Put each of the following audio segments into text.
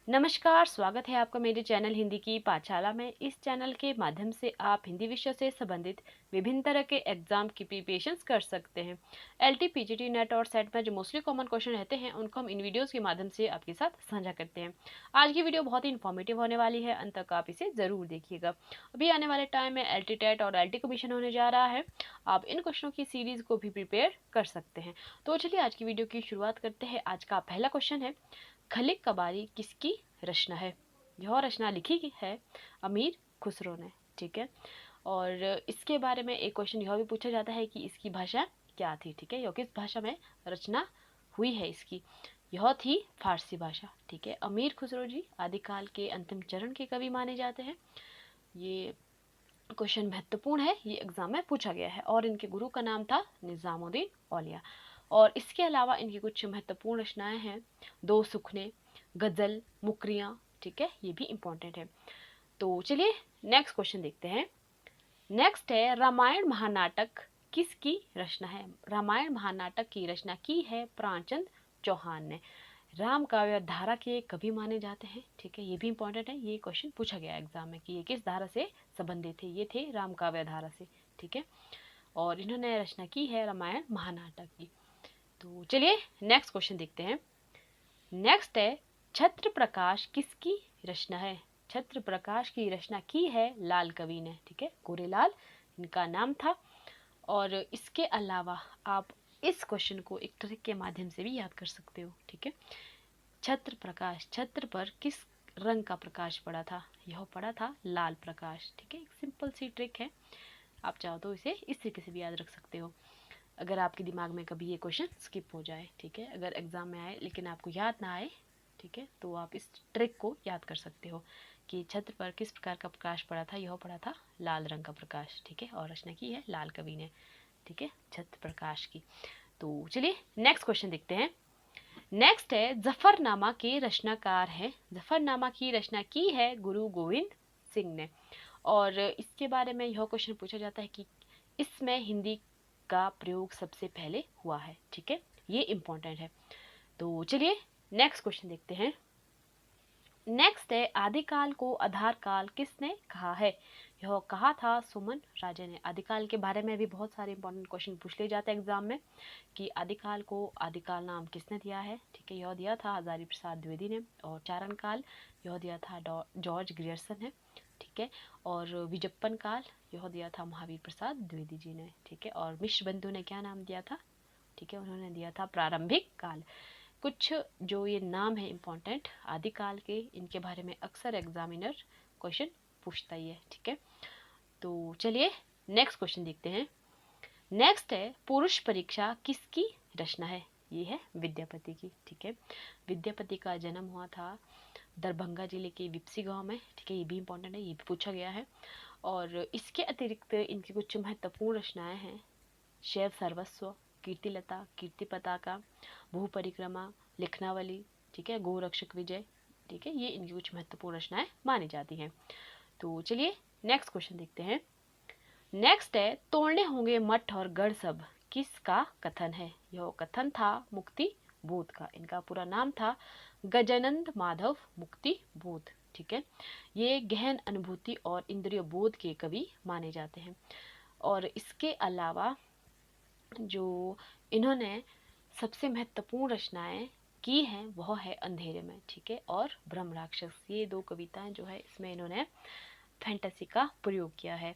नमस्कार, स्वागत है आपका मेरे चैनल हिंदी की पाठशाला में। इस चैनल के माध्यम से आप हिंदी विषय से संबंधित विभिन्न तरह के एग्जाम की प्रिपरेशंस कर सकते हैं। एलटी, पीजीटी, नेट और सेट में जो मोस्टली कॉमन क्वेश्चन रहते हैं उनको हम इन वीडियोस के माध्यम से आपके साथ साझा करते हैं। आज की वीडियो बहुत ही इन्फॉर्मेटिव होने वाली है, अंत तक आप इसे ज़रूर देखिएगा। अभी आने वाले टाइम में एलटी टेट और एलटी कमीशन होने जा रहा है। आप इन क्वेश्चनों की सीरीज़ को भी प्रिपेयर कर सकते हैं। तो चलिए आज की वीडियो की शुरुआत करते हैं। आज का पहला क्वेश्चन है, खलिक कबारी किसकी रचना है? यह रचना लिखी है अमीर खुसरो ने। ठीक है, और इसके बारे में एक क्वेश्चन यह भी पूछा जाता है कि इसकी भाषा क्या थी। ठीक है, यह किस भाषा में रचना हुई है इसकी? यह थी फारसी भाषा। ठीक है, अमीर खुसरो जी आदिकाल के अंतिम चरण के कवि माने जाते हैं। ये क्वेश्चन महत्वपूर्ण है, ये एग्जाम में पूछा गया है। और इनके गुरु का नाम था निजामुद्दीन औलिया। और इसके अलावा इनकी कुछ महत्वपूर्ण रचनाएं हैं, दो सुखने, गजल, मुकरियाँ। ठीक है, ये भी इम्पोर्टेंट है। तो चलिए नेक्स्ट क्वेश्चन देखते हैं। नेक्स्ट है, रामायण महानाटक किसकी रचना है? रामायण महानाटक की रचना की है प्राणचंद चौहान ने। राम काव्य धारा के कवि माने जाते हैं। ठीक है, ये भी इंपॉर्टेंट है, ये क्वेश्चन पूछा गया एग्जाम में कि ये किस धारा से संबंधित थे। ये थे राम काव्य धारा से। ठीक है, और इन्होंने रचना की है रामायण महानाटक की। तो चलिए नेक्स्ट क्वेश्चन देखते हैं। नेक्स्ट है, छत्र प्रकाश किसकी रचना है? छत्र प्रकाश की रचना की है लाल कवि ने। ठीक है, गोरेलाल इनका नाम था। और इसके अलावा आप इस क्वेश्चन को एक ट्रिक के माध्यम से भी याद कर सकते हो। ठीक है, छत्र प्रकाश, छत्र पर किस रंग का प्रकाश पड़ा था? यह पड़ा था लाल प्रकाश। ठीक है, एक सिंपल सी ट्रिक है, आप चाहो तो इसे इस तरीके से भी याद रख सकते हो अगर आपके दिमाग में कभी ये क्वेश्चन स्किप हो जाए। ठीक है, अगर एग्जाम में आए लेकिन आपको याद ना आए, ठीक है, तो आप इस ट्रिक को याद कर सकते हो कि छत्र पर किस प्रकार का प्रकाश पड़ा था। यह पड़ा था लाल रंग का प्रकाश। ठीक है, और रचना की है लाल कवि ने। ठीक है, छत्र प्रकाश की। तो चलिए नेक्स्ट क्वेश्चन देखते हैं। नेक्स्ट है, जफरनामा के रचनाकार हैं। जफरनामा की रचना की है गुरु गोविंद सिंह ने। और इसके बारे में यह क्वेश्चन पूछा जाता है कि इसमें हिंदी का प्रयोग सबसे पहले हुआ है। ठीक है, ये इंपॉर्टेंट है। तो चलिए नेक्स्ट क्वेश्चन देखते हैं। नेक्स्ट है, आदिकाल को आधार काल किसने कहा है? यह कहा था सुमन राजा ने। आदिकाल के बारे में भी बहुत सारे इंपॉर्टेंट क्वेश्चन पूछ लिए जाते हैं एग्जाम में कि आदिकाल को आदिकाल नाम किसने दिया है। ठीक है, यह दिया था हजारी प्रसाद द्विवेदी ने। और चारण काल यह दिया था जॉर्ज ग्रियर्सन ने। ठीक है, और विजप्पन काल यह दिया था महावीर प्रसाद द्विवेदी जी ने। ठीक है, और मिश्र बंधु ने क्या नाम दिया था? ठीक है, उन्होंने दिया था प्रारंभिक काल। कुछ जो ये नाम है इम्पोर्टेंट आदिकाल के, इनके बारे में अक्सर एग्जामिनर क्वेश्चन पूछता ही है। ठीक है, तो चलिए नेक्स्ट क्वेश्चन देखते हैं। नेक्स्ट है, पुरुष परीक्षा किसकी रचना है? ये है विद्यापति की। ठीक है, विद्यापति का जन्म हुआ था दरभंगा जिले के विपसी गांव में। ठीक है, ये भी इंपॉर्टेंट है, ये भी पूछा गया है। और इसके अतिरिक्त इनकी कुछ महत्वपूर्ण रचनाएं हैं, शैव सर्वस्व, कीर्तिलता, कीर्ति पताका, भू परिक्रमा, लिखनावली। ठीक है, गोरक्षक विजय। ठीक है, ये इनकी कुछ महत्वपूर्ण रचनाएं मानी जाती हैं। तो चलिए नेक्स्ट क्वेश्चन देखते हैं। नेक्स्ट है, तोड़ने होंगे मठ और गढ़ सब किसका कथन है? यह कथन था मुक्ति बोध का। इनका पूरा नाम था गजानंद माधव मुक्ति बोध। ठीक है, ये गहन अनुभूति और इंद्रिय बोध के कवि माने जाते हैं। और इसके अलावा जो इन्होंने सबसे महत्वपूर्ण रचनाएं की हैं वह है अंधेरे में। ठीक है, और ब्रह्म राक्षस, ये दो कविताएं जो है इसमें इन्होंने फैंटेसी का प्रयोग किया है।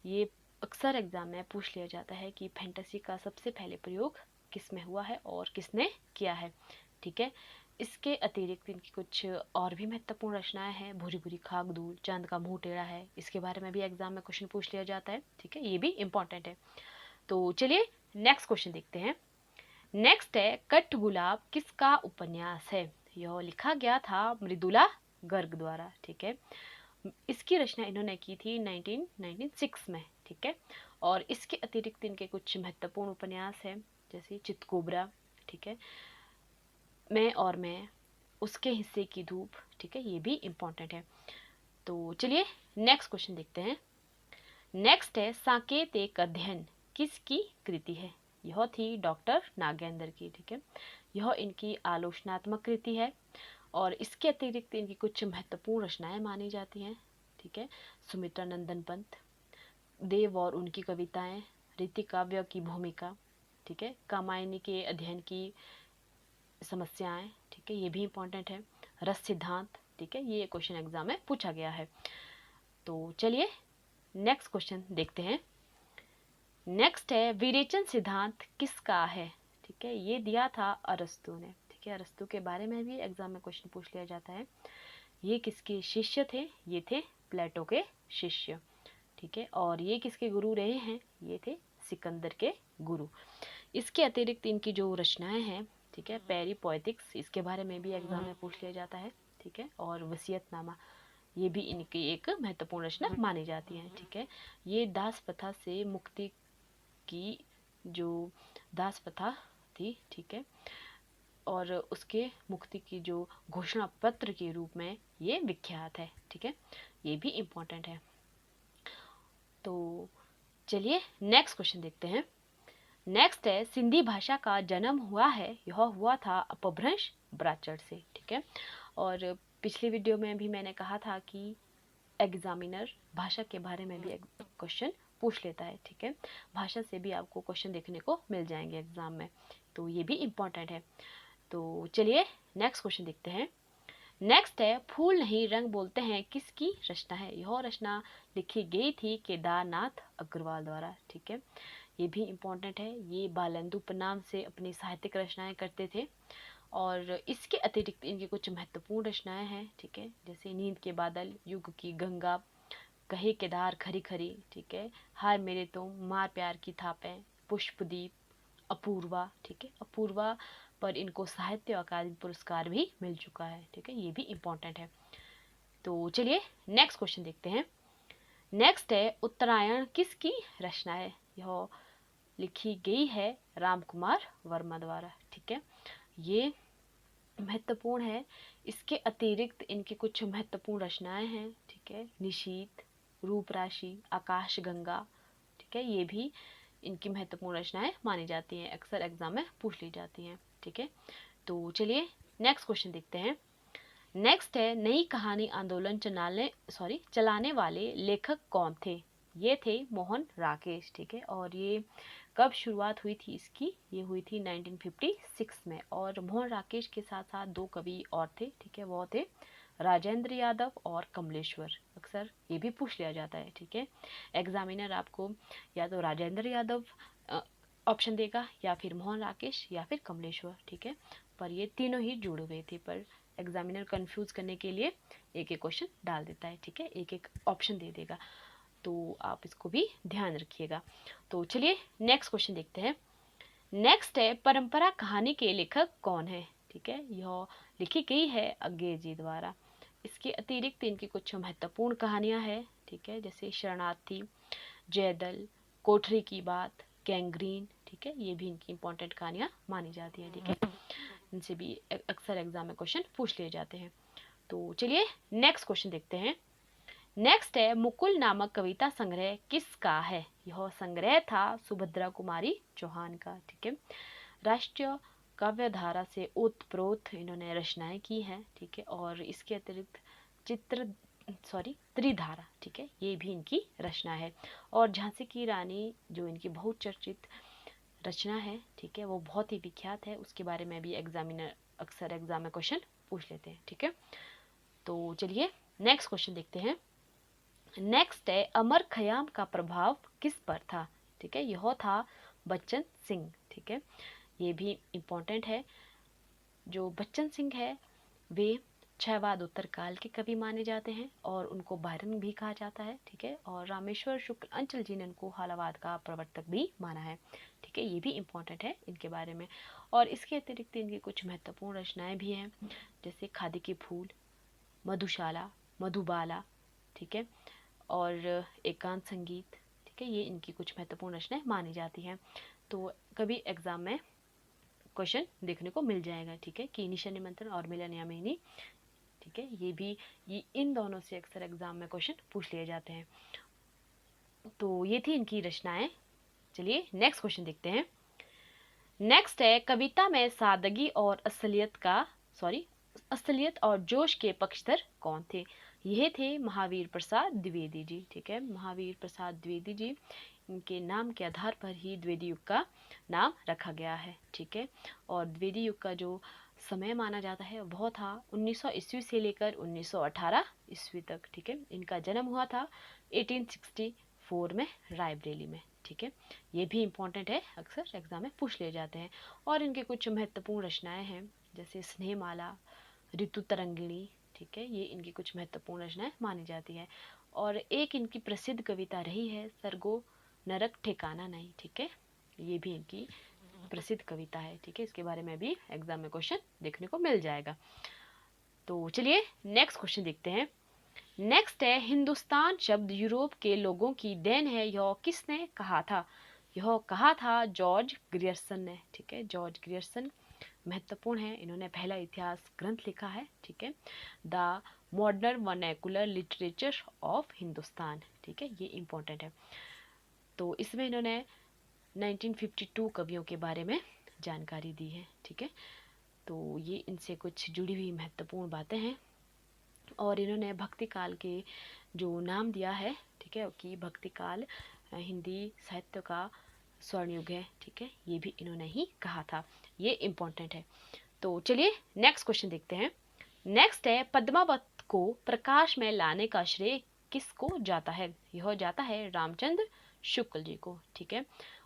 ये अक्सर एग्जाम में पूछ लिया जाता है कि फैंटेसी का सबसे पहले प्रयोग किस में हुआ है और किसने किया है। ठीक है, इसके अतिरिक्त इनकी कुछ और भी महत्वपूर्ण रचनाएं हैं, भूरी भूरी खाक दूर, चांद का मुंह टेढ़ा है। इसके बारे में भी एग्जाम में क्वेश्चन पूछ लिया जाता है। ठीक है, ये भी इंपॉर्टेंट है। तो चलिए नेक्स्ट क्वेश्चन देखते हैं। नेक्स्ट है, कट गुलाब किसका उपन्यास है? यह लिखा गया था मृदुला गर्ग द्वारा। ठीक है, इसकी रचना इन्होंने की थी 1996 में। ठीक है, और इसके अतिरिक्त इनके कुछ महत्वपूर्ण उपन्यास हैं, जैसे चितकोबरा। ठीक है, मैं और मैं, उसके हिस्से की धूप। ठीक है, ये भी इम्पोर्टेंट है। तो चलिए नेक्स्ट क्वेश्चन देखते हैं। नेक्स्ट है, साकेत एक अध्ययन किसकी कृति है? यह थी डॉक्टर नागेंद्र की। ठीक है, यह इनकी आलोचनात्मक कृति है। और इसके अतिरिक्त इनकी कुछ महत्वपूर्ण रचनाएं मानी जाती हैं, ठीक है। सुमित्रा नंदन पंत, देव और उनकी कविताएं, रीति काव्य की भूमिका, ठीक है, कामायनी के अध्ययन की समस्याएं, ठीक है, ये भी इंपॉर्टेंट है, रस सिद्धांत, ठीक है, ये क्वेश्चन एग्जाम में पूछा गया है। तो चलिए नेक्स्ट क्वेश्चन देखते हैं। नेक्स्ट है विरेचन सिद्धांत किसका है, ठीक है, ये दिया था अरस्तु ने, ठीक है, अरस्तु के बारे में भी एग्जाम में क्वेश्चन पूछ लिया जाता है। ये किसके शिष्य थे, ये थे प्लेटो के शिष्य, ठीक है, और ये किसके गुरु रहे हैं, ये थे सिकंदर के गुरु। इसके अतिरिक्त इनकी जो रचनाएं हैं, ठीक है, पेरिपोएटिक्स, इसके बारे में भी एग्जाम में पूछ लिया जाता है, ठीक है, और वसीयतनामा, ये भी इनकी एक महत्वपूर्ण रचना मानी जाती है, ठीक है। ये दास प्रथा से मुक्ति की जो दास प्रथा थी, ठीक है, और उसके मुक्ति की जो घोषणा पत्र के रूप में ये विख्यात है, ठीक है, ये भी इम्पोर्टेंट है। तो चलिए नेक्स्ट क्वेश्चन देखते हैं। नेक्स्ट है सिंधी भाषा का जन्म हुआ है, यह हुआ था अपभ्रंश ब्राचर से, ठीक है, और पिछली वीडियो में भी मैंने कहा था कि एग्जामिनर भाषा के बारे में भी क्वेश्चन पूछ लेता है, ठीक है, भाषा से भी आपको क्वेश्चन देखने को मिल जाएंगे एग्जाम में, तो ये भी इम्पोर्टेंट है। तो चलिए नेक्स्ट क्वेश्चन देखते हैं। नेक्स्ट है फूल नहीं रंग बोलते हैं किसकी रचना है, यह रचना लिखी गई थी केदारनाथ अग्रवाल द्वारा, ठीक है, ये भी इम्पोर्टेंट है। ये बालेंदु उपनाम से अपनी साहित्यिक रचनाएं करते थे, और इसके अतिरिक्त इनकी कुछ महत्वपूर्ण रचनाएं हैं, ठीक है, जैसे नींद के बादल, युग की गंगा, कहे केदार खरी खरी, ठीक है, हाय मेरे तुम, मार प्यार की थापें, पुष्पदीप, अपूर्वा, ठीक है, अपूर्वा पर इनको साहित्य अकादमी पुरस्कार भी मिल चुका है, ठीक है, ये भी इम्पोर्टेंट है। तो चलिए नेक्स्ट क्वेश्चन देखते हैं। नेक्स्ट है उत्तरायण किसकी रचना है, यह लिखी गई है राम कुमार वर्मा द्वारा, ठीक है, ये महत्वपूर्ण है। इसके अतिरिक्त इनकी कुछ महत्वपूर्ण रचनाएं हैं, ठीक है, निशीथ, रूप राशि, आकाश गंगा, ठीक है, ये भी इनकी महत्वपूर्ण रचनाएं मानी जाती हैं, अक्सर एग्जाम में पूछ ली जाती हैं, ठीक है। तो चलिए नेक्स्ट क्वेश्चन देखते हैं। नेक्स्ट है नई कहानी आंदोलन चलाने वाले लेखक कौन थे, ये थे मोहन राकेश, ठीक है, और ये कब शुरुआत हुई थी इसकी, ये हुई थी 1956 में, और मोहन राकेश के साथ साथ दो कवि और थे, ठीक है, वो थे राजेंद्र यादव और कमलेश्वर, अक्सर ये भी पूछ लिया जाता है, ठीक है, एग्जामिनर आपको या तो राजेंद्र यादव ऑप्शन देगा, या फिर मोहन राकेश, या फिर कमलेश्वर, ठीक है, पर ये तीनों ही जुड़े हुए थे, पर एग्जामिनर कंफ्यूज करने के लिए एक एक क्वेश्चन डाल देता है, ठीक है, एक एक ऑप्शन दे देगा, तो आप इसको भी ध्यान रखिएगा। तो चलिए नेक्स्ट क्वेश्चन देखते हैं। नेक्स्ट है परंपरा कहानी के लेखक कौन है, ठीक है, यह लिखी गई है अज्ञे जी द्वारा। इसके अतिरिक्त इनकी कुछ महत्वपूर्ण कहानियां हैं, ठीक है, जैसे शरणार्थी, जयदल, कोठरी की बात, गैंग्रीन, ठीक है, ये भी इनकी इंपॉर्टेंट कहानियां मानी जाती है, ठीक है, इनसे भी अक्सर एग्जाम में क्वेश्चन पूछ लिए जाते हैं। तो चलिए नेक्स्ट क्वेश्चन देखते हैं। नेक्स्ट है मुकुल नामक कविता संग्रह किसका है, यह संग्रह था सुभद्रा कुमारी चौहान का, ठीक है, राष्ट्रीय काव्य धारा से ओतप्रोत इन्होंने रचनाएं की हैं, ठीक है, और इसके अतिरिक्त त्रिधारा, ठीक है, ये भी इनकी रचना है, और झांसी की रानी जो इनकी बहुचर्चित रचना है, ठीक है, वो बहुत ही विख्यात है, उसके बारे में भी एग्जामिनर अक्सर एग्जाम में क्वेश्चन पूछ लेते हैं, ठीक है। तो चलिए नेक्स्ट क्वेश्चन देखते हैं। नेक्स्ट है अमर खयाम का प्रभाव किस पर था, ठीक है, यह था बच्चन सिंह, ठीक है, ये भी इम्पोर्टेंट है। जो बच्चन सिंह है वे क्षयवाद उत्तर काल के कवि माने जाते हैं, और उनको बायरन भी कहा जाता है, ठीक है, और रामेश्वर शुक्ल अंचल जी ने उनको हालावाद का प्रवर्तक भी माना है, ठीक है, ये भी इम्पोर्टेंट है इनके बारे में। और इसके अतिरिक्त इनकी कुछ महत्वपूर्ण रचनाएं भी हैं, जैसे खादी के फूल, मधुशाला, मधुबाला, ठीक है, और एकांत संगीत, ठीक है, ये इनकी कुछ महत्वपूर्ण रचनाएं मानी जाती हैं। तो कभी एग्जाम में क्वेश्चन देखने को मिल जाएगा, ठीक है, कि निशा निमंत्रण और मिलनयामिनी, ठीक है, ये इन दोनों से अक्सर एग्जाम में क्वेश्चन पूछ लिए जाते हैं। तो ये थी इनकी रचनाएं। चलिए नेक्स्ट क्वेश्चन देखते हैं। नेक्स्ट है कविता में सादगी और असलियत और जोश के पक्षधर कौन थे? यह थे महावीर प्रसाद द्विवेदी जी। ठीक है, महावीर प्रसाद द्विवेदी जी, इनके नाम के आधार पर ही द्विवेदी युग का नाम रखा गया है। ठीक है, और द्विवेदी युग का जो समय माना जाता है वह था 1900 ईस्वी से लेकर 1918 ईस्वी तक। ठीक है, इनका जन्म हुआ था 1864 में रायबरेली में। ठीक है, ये भी इम्पोर्टेंट है, अक्सर एग्जाम में पूछ ले जाते हैं। और इनके कुछ महत्वपूर्ण रचनाएं हैं, जैसे स्नेहमाला, ऋतु तरंगिणी। ठीक है, ये इनकी कुछ महत्वपूर्ण रचनाएं मानी जाती है। और एक इनकी प्रसिद्ध कविता रही है सरगो नरक ठिकाना नहीं। ठीक है, ये भी इनकी प्रसिद्ध कविता है। ठीक है, इसके बारे में भी एग्जाम में क्वेश्चन देखने को मिल जाएगा। तो चलिए नेक्स्ट क्वेश्चन देखते हैं। नेक्स्ट है, हिंदुस्तान शब्द यूरोप के लोगों की देन है, यह किसने कहा था? यह कहा था जॉर्ज ग्रियर्सन ने। ठीक है, जॉर्ज ग्रियर्सन महत्वपूर्ण है, इन्होंने पहला इतिहास ग्रंथ लिखा है। ठीक है, the modern vernacular literature of Hindustan. ठीक है, ये इंपॉर्टेंट है। तो इसमें इन्होंने 1952 कवियों के बारे में जानकारी दी है। ठीक है, तो ये इनसे कुछ जुड़ी हुई महत्वपूर्ण बातें हैं। और इन्होंने भक्ति काल के जो नाम दिया है, ठीक है, कि भक्ति काल हिंदी साहित्य का स्वर्ण युग है। ठीक है, ये भी इन्होंने ही कहा था, ये इम्पोर्टेंट है। तो चलिए नेक्स्ट क्वेश्चन देखते हैं। नेक्स्ट है, पद्मावत को प्रकाश में लाने का श्रेय किसको जाता है? यह जाता है रामचंद्र शुक्ल जी को। ठीक है,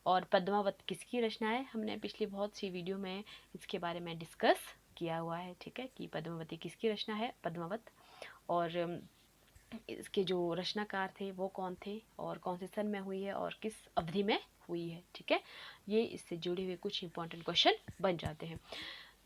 और पद्मावत किसकी रचना है? हमने पिछली बहुत सी वीडियो में इसके बारे में डिस्कस किया हुआ है। ठीक है, कि पद्मावती किसकी रचना है, पद्मावत, और इसके जो रचनाकार थे वो कौन थे, और कौन से सन में हुई है, और किस अवधि में हुई है। ठीक है, ये इससे जुड़े हुए कुछ इंपॉर्टेंट क्वेश्चन बन जाते हैं।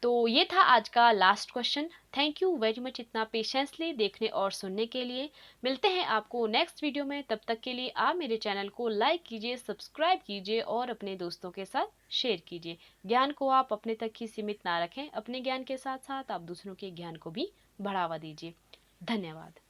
तो ये था आज का last question. Thank you very much इतना पेशेंसली देखने और सुनने के लिए। मिलते हैं आपको नेक्स्ट वीडियो में, तब तक के लिए आप मेरे चैनल को लाइक कीजिए, सब्सक्राइब कीजिए और अपने दोस्तों के साथ शेयर कीजिए। ज्ञान को आप अपने तक ही सीमित ना रखें, अपने ज्ञान के साथ साथ आप दूसरों के ज्ञान को भी बढ़ावा दीजिए। धन्यवाद।